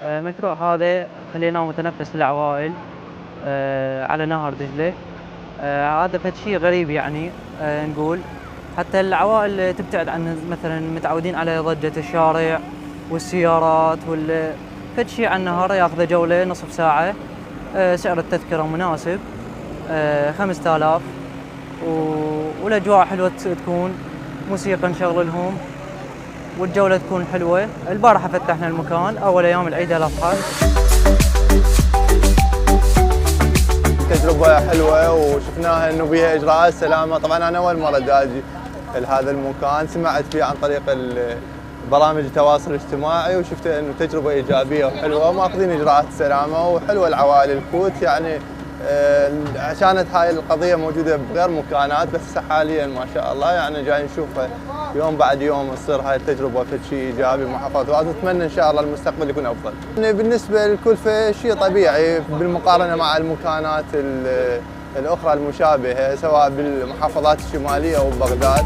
المشروع هذا خليناه متنفس للعوائل على نهر دجلة. هذا فد شي غريب يعني نقول حتى العوائل تبتعد عن مثلا متعودين على ضجة الشارع والسيارات فد شي على النهر ياخذ جولة نصف ساعة. سعر التذكرة مناسب 5000 والأجواء حلوة تكون موسيقى نشغل لهم والجولة تكون حلوة. البارحة فتحنا المكان أول أيام العيد الأضحى. تجربة حلوة وشفناها إنه بيها إجراءات سلامة. طبعاً أنا أول مرة داجي لهذا المكان، سمعت فيه عن طريق برامج التواصل الاجتماعي وشفت إنه تجربة إيجابية وحلوة وماخذين إجراءات سلامة وحلوة. العوائل الكوت يعني عشانت هاي القضية موجودة بغير مكانات، بس حالياً ما شاء الله يعني جاي نشوفها يوم بعد يوم تصير هاي التجربة في شيء إيجابي بمحافظة وعز. نتمنى إن شاء الله المستقبل يكون أفضل. بالنسبة للكلفة شيء طبيعي بالمقارنة مع المكانات الأخرى المشابهة سواء بالمحافظات الشمالية أو ببغداد.